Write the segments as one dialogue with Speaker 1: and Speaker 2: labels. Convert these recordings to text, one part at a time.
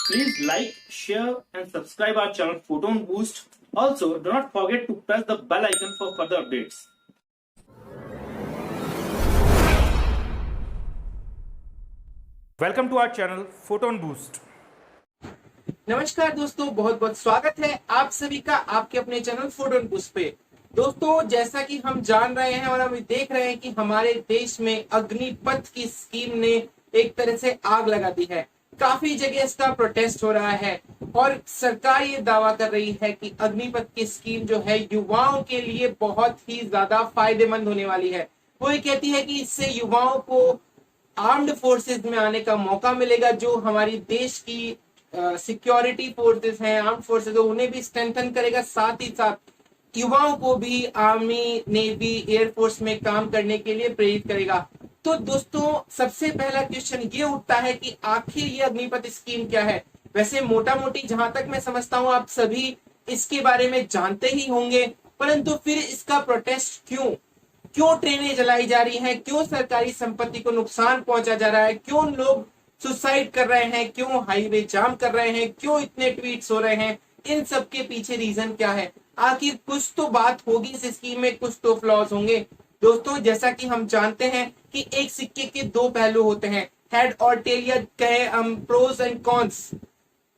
Speaker 1: Please like, share and subscribe our channel Photon Boost. Also, do not forget to press the bell icon for further updates. Welcome to our channel Photon Boost.
Speaker 2: नमस्कार दोस्तों, बहुत बहुत स्वागत है आप सभी का आपके अपने चैनल फोटोन बूस्ट पे। दोस्तों, जैसा कि हम जान रहे हैं और हम देख रहे हैं कि हमारे देश में अग्निपथ की स्कीम ने एक तरह से आग लगा दी है। काफी जगह इसका प्रोटेस्ट हो रहा है और सरकार ये दावा कर रही है कि अग्निपथ की स्कीम जो है युवाओं के लिए बहुत ही ज्यादा फायदेमंद होने वाली है। वो ये कहती है कि इससे युवाओं को आर्म्ड फोर्सेस में आने का मौका मिलेगा, जो हमारी देश की सिक्योरिटी फोर्सेस हैं, आर्म फोर्सेस, उन्हें भी स्ट्रेंथन करेगा, साथ ही साथ युवाओं को भी आर्मी, नेवी, एयरफोर्स में काम करने के लिए प्रेरित करेगा। तो दोस्तों, सबसे पहला क्वेश्चन ये उठता है कि आखिर ये अग्निपथ स्कीम क्या है। वैसे मोटा मोटी जहां तक मैं समझता हूं आप सभी इसके बारे में जानते ही होंगे, परंतु फिर इसका प्रोटेस्ट क्यों ट्रेनें जलाई जा रही हैं, क्यों सरकारी संपत्ति को नुकसान पहुंचा जा रहा है, क्यों लोग सुसाइड कर रहे हैं, क्यों हाईवे जाम कर रहे हैं, क्यों इतने ट्वीट्स हो रहे हैं, इन सब के पीछे रीजन क्या है। आखिर कुछ तो बात होगी इस स्कीम में, कुछ तो फ्लॉज होंगे। दोस्तों, जैसा कि हम जानते हैं कि एक सिक्के के दो पहलू होते हैं, हेड और टेल, या कहे हम प्रोस एंड कॉन्स,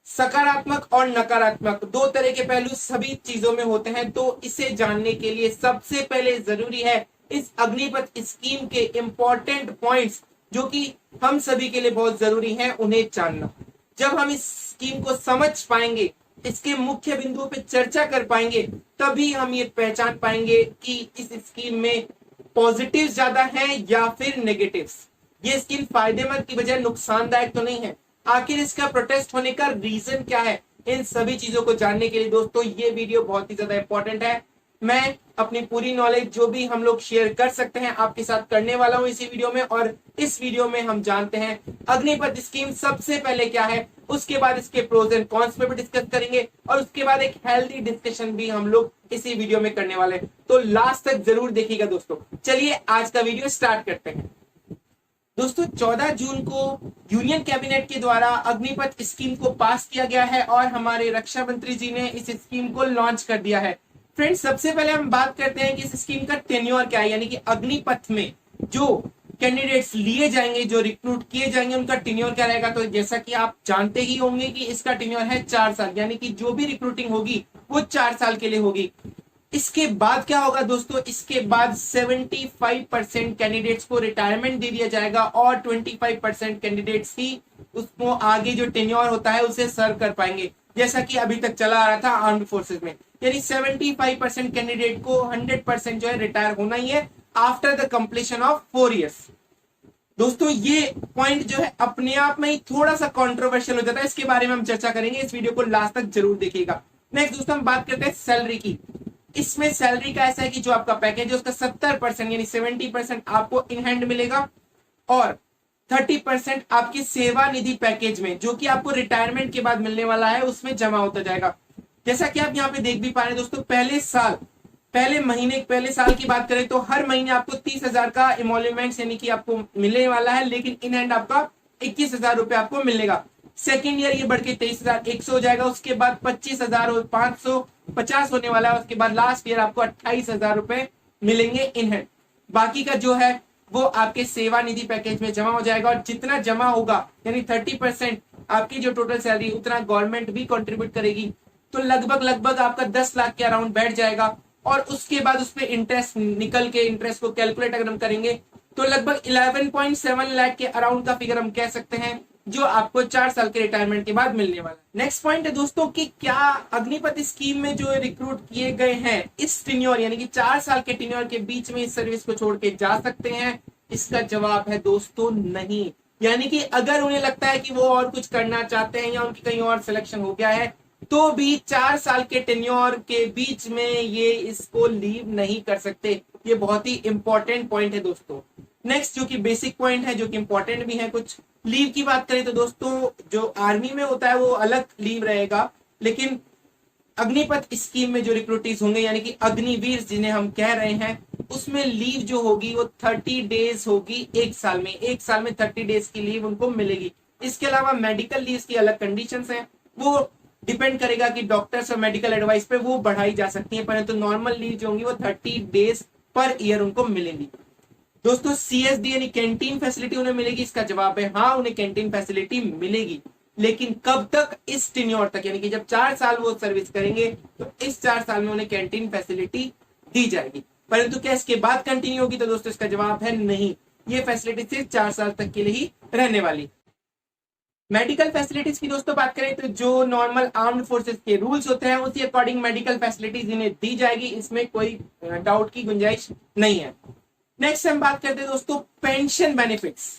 Speaker 2: सकारात्मक और नकारात्मक, दो तरह के पहलू सभी चीजों में होते हैं। तो इसे जानने के लिए सबसे पहले जरूरी है इस अग्निपथ स्कीम के इंपॉर्टेंट पॉइंट्स, जो कि हम सभी के लिए बहुत जरूरी है, उन्हें जानना। जब हम इस स्कीम को समझ पाएंगे, इसके मुख्य बिंदुओं पे चर्चा कर पाएंगे, तभी हम ये पहचान पाएंगे कि इस स्कीम में पॉजिटिव ज्यादा हैं या फिर नेगेटिव्स। ये स्कीम फायदेमंद की बजाय नुकसानदायक तो नहीं है। आखिर इसका प्रोटेस्ट होने का रीजन क्या है, इन सभी चीजों को जानने के लिए दोस्तों ये वीडियो बहुत ही ज्यादा इंपॉर्टेंट है। मैं अपनी पूरी नॉलेज जो भी हम लोग शेयर कर सकते हैं आपके साथ करने वाला हूं इसी वीडियो में। और इस वीडियो में हम जानते हैं अग्निपथ स्कीम सबसे पहले क्या है, उसके बाद इसके प्रोज एंड कॉन्स पे भी डिस्कस करेंगे, और उसके बाद एक हेल्दी डिस्कशन भी हम लोग इसी वीडियो में करने वाले हैं। तो लास्ट तक जरूर देखिएगा दोस्तों। चलिए आज का वीडियो स्टार्ट करते हैं। दोस्तों, 14 जून को यूनियन कैबिनेट के द्वारा अग्निपथ स्कीम को पास किया गया है और हमारे रक्षा मंत्री जी ने इस स्कीम को लॉन्च कर दिया है। फ्रेंड्स, सबसे पहले हम बात करते हैं कि इस स्कीम का टेन्योर क्या है, यानी कि अग्निपथ में जो कैंडिडेट्स लिए जाएंगे, जो रिक्रूट किए जाएंगे, उनका टेन्योर क्या रहेगा। तो जैसा कि आप जानते ही होंगे कि इसका टेन्योर है 4 साल, यानी कि जो भी रिक्रूटिंग होगी वो 4 साल के लिए होगी। इसके बाद क्या होगा दोस्तों, इसके बाद 75% कैंडिडेट्स को रिटायरमेंट दे दिया जाएगा और 25% कैंडिडेट्स ही उसको आगे जो टेन्योर होता है उसे सर्व कर पाएंगे, जैसा कि अभी तक चला आ रहा था आर्म्ड फोर्सेस में। यानी 75% कैंडिडेट को 100% जो है रिटायर होना ही है after the completion of 4 years. दोस्तों, ये पॉइंट जो है अपने आप में ही थोड़ा सा कंट्रोवर्शियल हो जाता है, इसके बारे में हम चर्चा करेंगे, इस वीडियो को लास्ट तक जरूर देखिएगा। नेक्स्ट दोस्तों, हम बात करते हैं सैलरी की। इसमें सैलरी का ऐसा है कि जो आपका पैकेज है उसका 70% यानी 70% आपको इन हैंड मिलेगा और 30% आपकी सेवा निधि पैकेज में, जो कि आपको रिटायरमेंट के बाद मिलने वाला है, उसमें जमा होता जाएगा। जैसा कि आप यहाँ पे देख भी पा रहे हैं दोस्तों, पहले साल की बात करें तो हर महीने आपको 30,000 का इमोल्यूमेंट यानी कि आपको मिलने वाला है, लेकिन इन हैंड आपका 21,000 रुपए आपको मिलेगा। सेकेंड ईयर ये बढ़ के 23,100 हो जाएगा, उसके बाद 25,550 होने वाला है, उसके बाद लास्ट ईयर आपको 28,000 रुपए मिलेंगे इन हैंड। बाकी का जो है वो आपके सेवा निधि पैकेज में जमा हो जाएगा, और जितना जमा होगा यानी 30% आपकी जो टोटल सैलरी, उतना गवर्नमेंट भी कंट्रीब्यूट करेगी। तो लगभग आपका 10 लाख के अराउंड बैठ जाएगा। और उसके बाद उस पर इंटरेस्ट निकल के, इंटरेस्ट को कैलकुलेट अगर हम करेंगे तो लगभग 11.7 लाख के अराउंड का फिगर हम कह सकते हैं, जो आपको 4 साल के रिटायरमेंट के बाद मिलने वाला है। नेक्स्ट पॉइंट है दोस्तों कि क्या अग्निपथ स्कीम में जो रिक्रूट किए गए हैं इस टेन्योर यानी कि 4 साल के टेन्योर के बीच में इस सर्विस को छोड़ के जा सकते हैं। इसका जवाब है दोस्तों नहीं। यानी कि अगर उन्हें लगता है कि वो और कुछ करना चाहते हैं या उनकी कहीं और सिलेक्शन हो गया है, तो भी 4 साल के टेन्योर के बीच में ये इसको लीव नहीं कर सकते। ये बहुत ही इंपॉर्टेंट पॉइंट है दोस्तों। नेक्स्ट जो कि बेसिक पॉइंट है, जो कि इंपॉर्टेंट भी है, कुछ लीव की बात करें तो दोस्तों जो आर्मी में होता है वो अलग लीव रहेगा, लेकिन अग्निपथ स्कीम में जो रिक्रूटीज होंगे यानी कि अग्निवीर जिन्हें हम कह रहे हैं, उसमें लीव जो होगी वो 30 डेज होगी एक साल में 30 डेज की लीव उनको मिलेगी। इसके अलावा मेडिकल लीव की अलग कंडीशंस हैं, वो डिपेंड करेगा कि डॉक्टर्स और मेडिकल एडवाइस पे वो बढ़ाई जा सकती है, परंतु नॉर्मल लीव जो होंगी वो 30 डेज पर ईयर उनको मिलेंगी। दोस्तों CSD यानी कैंटीन फैसिलिटी उन्हें मिलेगी, इसका जवाब है हाँ, उन्हें कैंटीन फैसिलिटी मिलेगी। लेकिन कब तक? इस टेन्योर तक, यानी कि जब 4 साल वो सर्विस करेंगे तो इस 4 साल में उन्हें कैंटीन फैसिलिटी दी जाएगी। परंतु क्या इसके बाद कंटिन्यू होगी? तो दोस्तों इसका जवाब है नहीं, ये फैसिलिटी सिर्फ 4 साल तक के लिए ही रहने वाली। मेडिकल फैसिलिटीज की दोस्तों बात करें तो जो नॉर्मल आर्म्ड फोर्सेस के रूल्स होते हैं उसी अकॉर्डिंग मेडिकल फैसिलिटीज इन्हें दी जाएगी, इसमें कोई डाउट की गुंजाइश नहीं है। नेक्स्ट हम बात करते हैं दोस्तों पेंशन बेनिफिट्स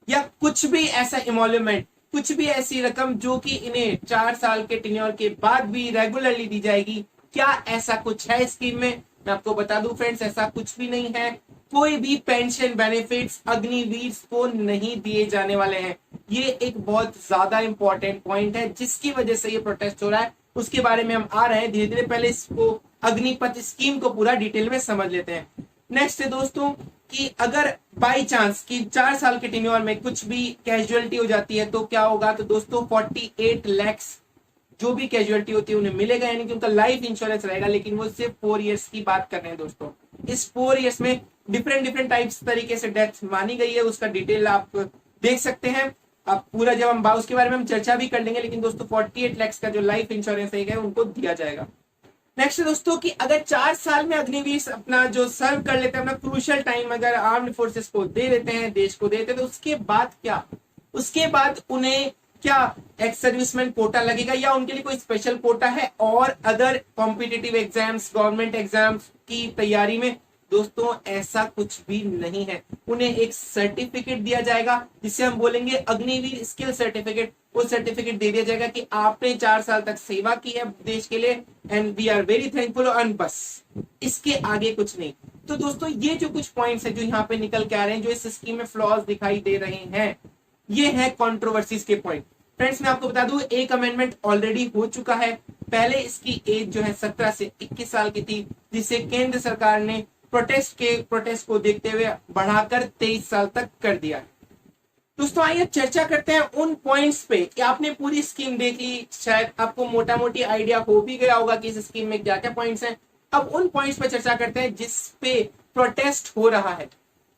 Speaker 2: या कुछ भी ऐसा इमोल्यूमेंट, कुछ भी ऐसी रकम जो कि इन्हें 4 साल के टेन्योर के बाद भी रेगुलरली दी जाएगी। क्या ऐसा कुछ है स्कीम में? मैं आपको बता दूं फ्रेंड्स, ऐसा कुछ भी नहीं है। कोई भी पेंशन बेनिफिट्स अग्निवीर को नहीं दिए जाने वाले हैं। ये एक बहुत ज्यादा इंपॉर्टेंट पॉइंट है जिसकी वजह से ये प्रोटेस्ट हो रहा है, उसके बारे में हम आ रहे हैं धीरे धीरे। पहले इसको अग्निपथ स्कीम को पूरा डिटेल में समझ लेते हैं। नेक्स्ट है दोस्तों कि अगर बाई चांस कि 4 साल के टेन्योर में कुछ भी कैजुअलिटी हो जाती है तो क्या होगा? तो दोस्तों 48 लाख जो भी कैजुअलिटी होती है उन्हें मिलेगा, यानी कि उनका लाइफ इंश्योरेंस रहेगा। लेकिन वो सिर्फ 4 इयर्स की बात कर रहे हैं दोस्तों। इस 4 इयर्स में डिफरेंट टाइप्स तरीके से डेथ मानी गई है, उसका डिटेल आप देख सकते हैं। अब पूरा जब हम उसके बारे में हम चर्चा भी कर लेंगे, लेकिन दोस्तों 48 लाख का जो लाइफ इंश्योरेंस है उनको दिया जाएगा। नेक्स्ट दोस्तों कि अगर 4 साल में अग्निवीर अपना जो सर्व कर लेते हैं, अपना क्रूशियल टाइम अगर आर्म्ड फोर्सेस को दे देते हैं, देश को दे देते हैं, तो उसके बाद क्या? उसके बाद उन्हें क्या एक्स सर्विसमैन कोटा लगेगा या उनके लिए कोई स्पेशल कोटा है? और other competitive exams, government exams की तैयारी में? दोस्तों ऐसा कुछ भी नहीं है। उन्हें एक सर्टिफिकेट दिया जाएगा जिसे हम बोलेंगे अग्निवीर स्किल सर्टिफिकेट। वो सर्टिफिकेट दे दिया जाएगा कि आपने 4 साल तक सेवा की है देश के लिए and we are very thankful, and बस, इसके आगे कुछ नहीं। तो दोस्तों ये जो कुछ पॉइंट्स है जो यहाँ पे निकल के आ रहे हैं, जो इस स्कीम में फ्लॉज दिखाई दे रहे हैं, ये है कंट्रोवर्सीज के पॉइंट। फ्रेंड्स मैं आपको बता दूं एक अमेंडमेंट ऑलरेडी हो चुका है। पहले इसकी एज जो है 17 से 21 साल की थी, जिसे केंद्र सरकार ने प्रोटेस्ट को देखते हुए बढ़ाकर 23 साल तक कर दिया। दोस्तों आइए चर्चा करते हैं उन पॉइंट्स पे कि आपने पूरी स्कीम देख ली, शायद आपको मोटा मोटी आइडिया हो भी गया होगा कि इस स्कीम में क्या क्या पॉइंट्स हैं। अब उन पॉइंट्स पे चर्चा करते हैं जिस पे प्रोटेस्ट हो रहा है।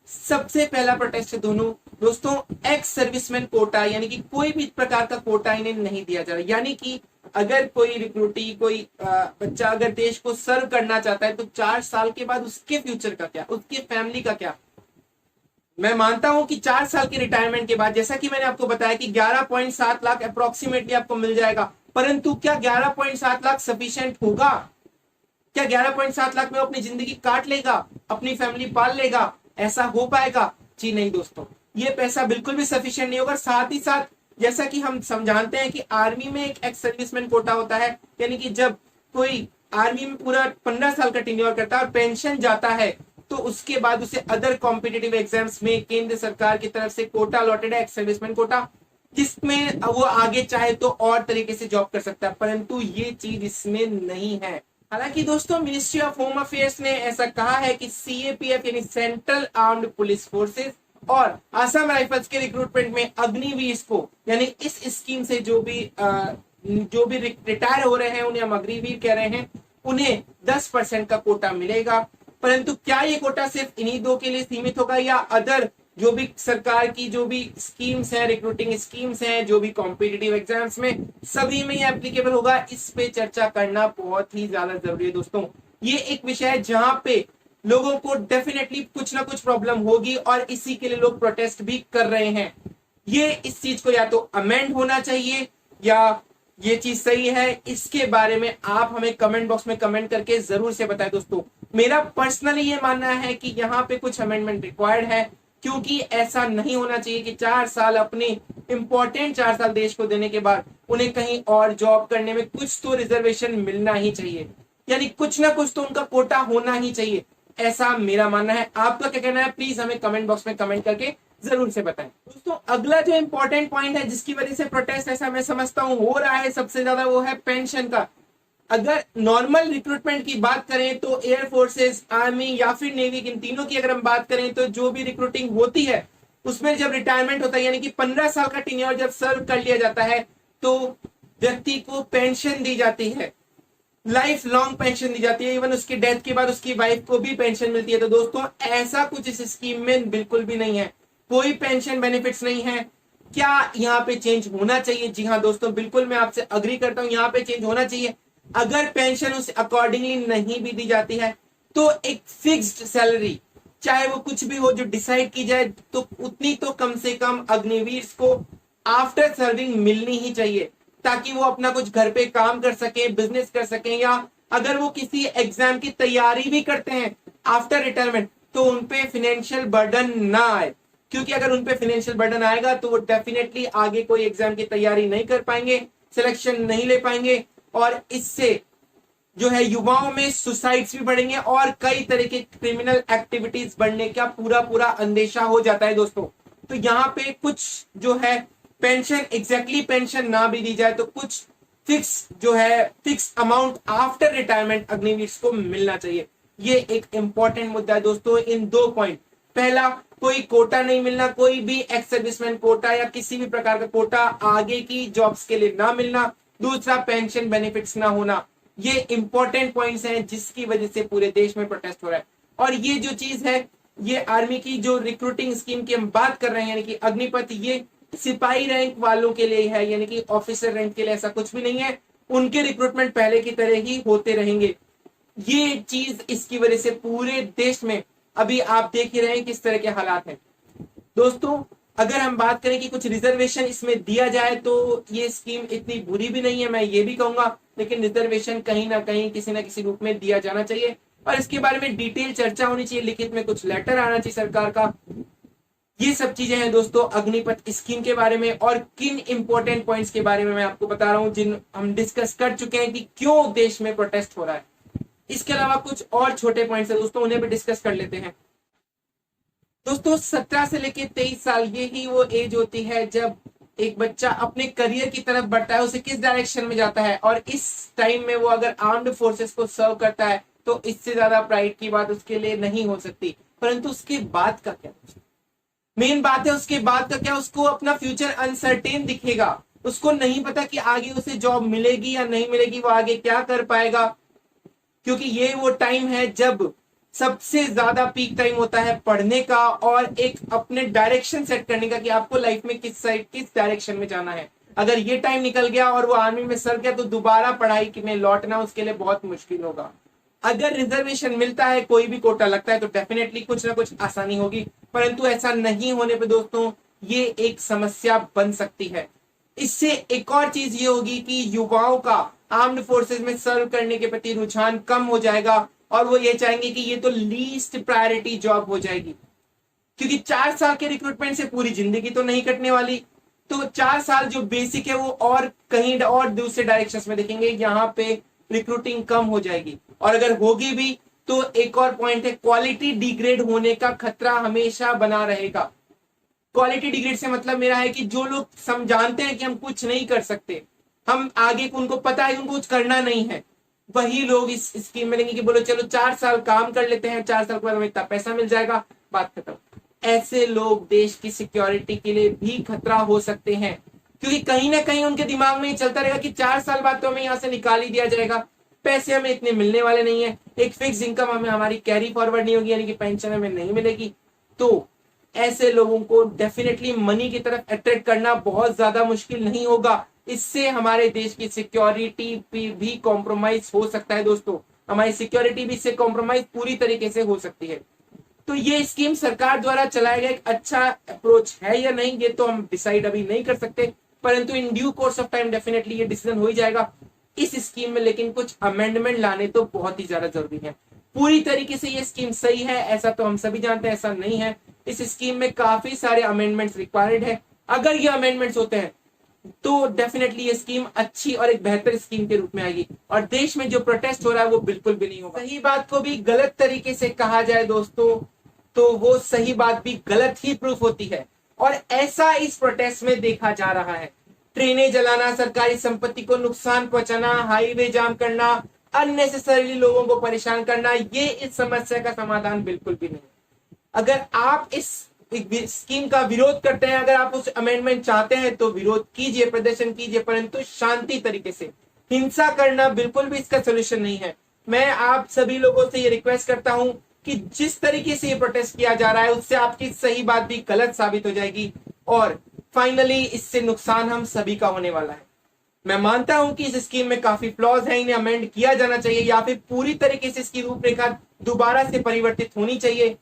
Speaker 2: सबसे पहला प्रोटेस्ट है दोस्तों एक्स सर्विसमैन कोटा, यानी कि कोई भी प्रकार का कोटा इन्हें नहीं दिया जा रहा। यानी कि अगर कोई रिक्रूटी, कोई बच्चा अगर देश को सर्व करना चाहता है तो 4 साल के बाद उसके फ्यूचर का क्या, उसकी फैमिली का क्या? मैं मानता हूं कि 4 साल के रिटायरमेंट के बाद, जैसा कि मैंने आपको बताया कि 11.7 लाख अप्रोक्सीमेटली आपको मिल जाएगा, परंतु क्या 11.7 लाख सफिशिएंट होगा? क्या 11.7 लाख में अपनी जिंदगी काट लेगा, अपनी फैमिली पाल लेगा? ऐसा हो पाएगा? जी नहीं दोस्तों, ये पैसा बिल्कुल भी सफिशिएंट नहीं होगा। साथ ही साथ जैसा कि हम समझाते हैं कि आर्मी में एक एक्स सर्विसमैन कोटा होता है, यानी कि जब कोई आर्मी में पूरा 15 साल का टेन्योर करता है और पेंशन जाता है तो उसके बाद उसे अदर कॉम्पिटिटिव एग्जाम्स में केंद्र सरकार की तरफ से कोटा अलॉटेड है, एक्स सर्विसमैन कोटा, जिसमें वो आगे चाहे तो और तरीके से जॉब कर सकता है, परंतु ये चीज इसमें नहीं है। हालांकि दोस्तों मिनिस्ट्री ऑफ होम अफेयर्स ने ऐसा कहा है कि सीएपीएफ यानी सेंट्रल आर्म्ड पुलिस फोर्सेस और आसाम राइफल्स के रिक्रूटमेंट में अग्निवीर को, यानी इस स्कीम से जो भी रिटायर हो रहे हैं उन्हें हम अग्निवीर कह रहे हैं, उन्हें 10% का कोटा मिलेगा। परंतु क्या ये कोटा सिर्फ इन्हीं 2 के लिए सीमित होगा या अदर जो भी सरकार की जो भी स्कीम्स हैं, रिक्रूटिंग स्कीम्स हैं, जो भी कॉम्पिटिटिव एग्जाम्स में, सभी में ये एप्लीकेबल होगा? इस पे चर्चा करना बहुत ही ज्यादा जरूरी है दोस्तों। ये एक विषय है जहां पे लोगों को डेफिनेटली कुछ ना कुछ प्रॉब्लम होगी और इसी के लिए लोग प्रोटेस्ट भी कर रहे हैं। ये इस चीज को या तो अमेंड होना चाहिए या ये चीज सही है, इसके बारे में आप हमें कमेंट बॉक्स में कमेंट करके जरूर से बताएं दोस्तों। मेरा पर्सनली ये मानना है कि यहाँ पे कुछ अमेंडमेंट रिक्वायर्ड है, क्योंकि ऐसा नहीं होना चाहिए कि 4 साल अपने इंपॉर्टेंट 4 साल देश को देने के बाद उन्हें कहीं और जॉब करने में कुछ तो रिजर्वेशन मिलना ही चाहिए, यानी कुछ ना कुछ तो उनका कोटा होना ही चाहिए, ऐसा मेरा मानना है। आपका क्या कहना है प्लीज हमें कमेंट बॉक्स में कमेंट करके जरूर से बताएं। दोस्तों अगला जो इंपॉर्टेंट पॉइंट है जिसकी वजह से प्रोटेस्ट ऐसा मैं समझता हूं हो रहा है सबसे ज्यादा, वो है पेंशन का। अगर नॉर्मल रिक्रूटमेंट की बात करें तो एयर फोर्सेस, आर्मी या फिर नेवी, इन तीनों की अगर हम बात करें तो जो भी रिक्रूटिंग होती है उसमें जब रिटायरमेंट होता है यानी कि 15 साल का टेन्योर जब सर्व कर लिया जाता है तो व्यक्ति को पेंशन दी जाती है, लाइफ लॉन्ग पेंशन दी जाती है। इवन उसकी डेथ के बाद उसकी वाइफ को भी पेंशन मिलती है। तो दोस्तों ऐसा कुछ इस स्कीम में बिल्कुल भी नहीं है, कोई पेंशन बेनिफिट्स नहीं है। क्या यहाँ पे चेंज होना चाहिए? जी हाँ दोस्तों, बिल्कुल मैं आपसे अग्री करता हूँ, यहाँ पे चेंज होना चाहिए। अगर पेंशन उस अकॉर्डिंगली नहीं भी दी जाती है तो एक फिक्स्ड सैलरी, चाहे वो कुछ भी हो, जो डिसाइड की जाए, तो उतनी तो कम से कम अग्निवीर को आफ्टर सर्विंग मिलनी ही चाहिए, ताकि वो अपना कुछ घर पे काम कर सके, बिजनेस कर सके, या अगर वो किसी एग्जाम की तैयारी भी करते हैं आफ्टर रिटायरमेंट तो उनपे फाइनेंशियल बर्डन ना आए। क्योंकि अगर उनपे फाइनेंशियल बर्डन आएगा तो वो डेफिनेटली आगे कोई एग्जाम की तैयारी नहीं कर पाएंगे, सिलेक्शन नहीं ले पाएंगे, और इससे जो है युवाओं में सुसाइड्स भी बढ़ेंगे और कई तरह के क्रिमिनल एक्टिविटीज बढ़ने का पूरा पूरा अंदेशा हो जाता है दोस्तों। तो यहाँ पे कुछ जो है पेंशन एग्जैक्टली पेंशन ना भी दी जाए तो कुछ fix amount after retirement Agniveer को मिलना चाहिए। ये एक इंपॉर्टेंट मुद्दा है दोस्तों। इन 2 पॉइंट, पहला कोई कोटा नहीं मिलना, कोई भी एक्स सर्विसमैन कोटा या किसी भी प्रकार का कोटा आगे की जॉब्स के लिए ना मिलना, दूसरा पेंशन बेनिफिट्स ना होना, ये इंपॉर्टेंट पॉइंट्स हैं जिसकी वजह से पूरे देश में प्रोटेस्ट हो रहा है। और ये जो चीज है, ये आर्मी की जो रिक्रूटिंग स्कीम की हम बात कर रहे हैं यानी कि अग्निपथ, ये सिपाही रैंक वालों के लिए है, यानी कि ऑफिसर रैंक के लिए ऐसा कुछ भी नहीं है। उनके रिक्रूटमेंट पहले की तरह ही होते रहेंगे। ये चीज इसकी वजह से पूरे देश में अभी आप देख ही रहे हैं किस तरह के हालात हैं दोस्तों। अगर हम बात करें कि कुछ रिजर्वेशन इसमें दिया जाए तो ये स्कीम इतनी बुरी भी नहीं है, मैं ये भी कहूंगा, लेकिन रिजर्वेशन कहीं ना कहीं किसी ना किसी रूप में दिया जाना चाहिए और इसके बारे में डिटेल चर्चा होनी चाहिए, लिखित में कुछ लेटर आना चाहिए सरकार का। ये सब चीजें हैं दोस्तों अग्निपथ स्कीम के बारे में, और किन इंपॉर्टेंट पॉइंट्स के बारे में मैं आपको बता रहा हूं जिन हम डिस्कस कर चुके हैं कि क्यों देश में प्रोटेस्ट हो रहा है। इसके अलावा कुछ और छोटे पॉइंट्स है दोस्तों, उन्हें भी डिस्कस कर लेते हैं। दोस्तों 17 से लेके 23 साल ये ही वो एज होती है जब एक बच्चा अपने करियर की तरफ बढ़ता है, उसे किस डायरेक्शन में जाता है, और इस टाइम में वो अगर आर्म्ड फोर्सेस को सर्व करता है तो इससे ज्यादा प्राइड की बात उसके लिए नहीं हो सकती। परंतु उसके बाद का क्या, मेन बात है उसके बाद का क्या, उसको अपना फ्यूचर अनसर्टेन दिखेगा, उसको नहीं पता कि आगे उसे जॉब मिलेगी या नहीं मिलेगी, वो आगे क्या कर पाएगा। क्योंकि ये वो टाइम है जब सबसे ज्यादा पीक टाइम होता है पढ़ने का और एक अपने डायरेक्शन सेट करने का कि आपको लाइफ में किस डायरेक्शन में जाना है। अगर ये टाइम निकल गया और वो आर्मी में सर गया तो दोबारा पढ़ाई में लौटना उसके लिए बहुत मुश्किल होगा। अगर रिजर्वेशन मिलता है, कोई भी कोटा लगता है तो डेफिनेटली कुछ ना कुछ आसानी होगी, परंतु ऐसा नहीं होने पे दोस्तों ये एक समस्या बन सकती है। इससे एक और चीज ये होगी कि युवाओं का आर्म्ड फोर्सेस में सर्व करने के प्रति रुझान कम हो जाएगा और वो ये चाहेंगे कि ये तो लीस्ट प्रायोरिटी जॉब हो जाएगी, क्योंकि 4 साल के रिक्रूटमेंट से पूरी जिंदगी तो नहीं कटने वाली। तो 4 साल जो बेसिक है वो और कहीं और दूसरे डायरेक्शंस में देखेंगे, यहाँ पे रिक्रूटिंग कम हो जाएगी। और अगर होगी भी तो एक और पॉइंट है, क्वालिटी डिग्रेड होने का खतरा हमेशा बना रहेगा। क्वालिटी डिग्रेड से मतलब मेरा है कि जो लोग जानते हैं कि हम कुछ नहीं कर सकते, हम आगे उनको पता है उनको कुछ करना नहीं है, वही लोग इस स्कीम में लेंगे कि बोलो चलो 4 साल काम कर लेते हैं, 4 साल के बाद हमें इतना पैसा मिल जाएगा, बात खत्म। ऐसे लोग देश की सिक्योरिटी के लिए भी खतरा हो सकते हैं, क्योंकि कहीं ना कहीं उनके दिमाग में चलता रहेगा कि 4 साल बाद तो हमें यहाँ से निकाल ही दिया जाएगा, पैसे हमें इतने मिलने वाले नहीं है, एक फिक्स इनकम हमें हमारी कैरी फॉरवर्ड नहीं होगी, यानी कि पेंशन हमें नहीं मिलेगी। तो ऐसे लोगों को डेफिनेटली मनी की तरफ अट्रैक्ट करना बहुत ज्यादा मुश्किल नहीं होगा। इससे हमारे देश की सिक्योरिटी भी कॉम्प्रोमाइज हो सकता है दोस्तों, हमारी सिक्योरिटी भी इससे कॉम्प्रोमाइज पूरी तरीके से हो सकती है। तो ये स्कीम सरकार द्वारा चलाया गया एक अच्छा अप्रोच है या नहीं, ये तो हम डिसाइड अभी नहीं कर सकते, परंतु in due course of time definitely ये डिसीजन हो ही जाएगा इस स्कीम में। लेकिन कुछ अमेंडमेंट लाने तो बहुत ही ज्यादा जरूरी है। पूरी तरीके से ये स्कीम सही है ऐसा तो हम सभी जानते हैं, ऐसा नहीं है। इस स्कीम में काफी सारे अमेंडमेंट्स रिक्वायर्ड है। अगर ये अमेंडमेंट्स होते हैं तो डेफिनेटली ये स्कीम अच्छी और एक बेहतर स्कीम के रूप में आएगी और देश में जो प्रोटेस्ट हो रहा है वो बिल्कुल भी नहीं होगा। सही बात को भी गलत तरीके से कहा जाए दोस्तों तो वो सही बात भी गलत ही प्रूफ होती है, और ऐसा इस प्रोटेस्ट में देखा जा रहा है। ट्रेनें जलाना, सरकारी संपत्ति को नुकसान पहुंचाना, हाईवे जाम करना, अननेसेसरीली लोगों को परेशान करना, ये इस समस्या का समाधान बिल्कुल भी नहीं। अगर आप इस एक स्कीम का विरोध करते हैं, अगर आप उस अमेंडमेंट चाहते हैं तो विरोध कीजिए, प्रदर्शन कीजिए, परंतु शांति तरीके से। हिंसा करना बिल्कुल भी इसका सोल्यूशन नहीं है। मैं आप सभी लोगों से ये रिक्वेस्ट करता हूं कि जिस तरीके से ये प्रोटेस्ट किया जा रहा है उससे आपकी सही बात भी गलत साबित हो जाएगी और फाइनली इससे नुकसान हम सभी का होने वाला है। मैं मानता हूं कि इस स्कीम में काफी फ्लॉज है, इन्हें अमेंड किया जाना चाहिए या फिर पूरी तरीके से इसकी रूपरेखा दोबारा से परिवर्तित होनी चाहिए।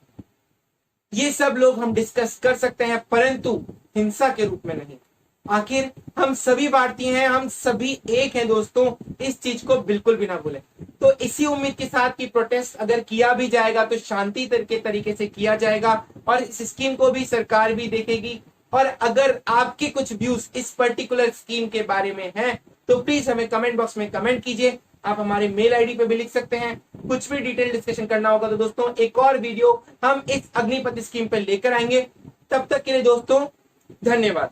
Speaker 2: ये सब लोग हम डिस्कस कर सकते हैं, परंतु हिंसा के रूप में नहीं। आखिर हम सभी भारतीय हैं, हम सभी एक हैं दोस्तों, इस चीज को बिल्कुल भी ना भूलें। तो इसी उम्मीद के साथ कि प्रोटेस्ट अगर किया भी जाएगा तो शांति के तरीके से किया जाएगा और इस स्कीम को भी सरकार भी देखेगी। और अगर आपके कुछ व्यूज इस पर्टिकुलर स्कीम के बारे में हैं तो प्लीज हमें कमेंट बॉक्स में कमेंट कीजिए। आप हमारे मेल आईडी पे भी लिख सकते हैं। कुछ भी डिटेल डिस्कशन करना होगा तो दोस्तों एक और वीडियो हम इस अग्निपथ स्कीम पे लेकर आएंगे। तब तक के लिए दोस्तों धन्यवाद।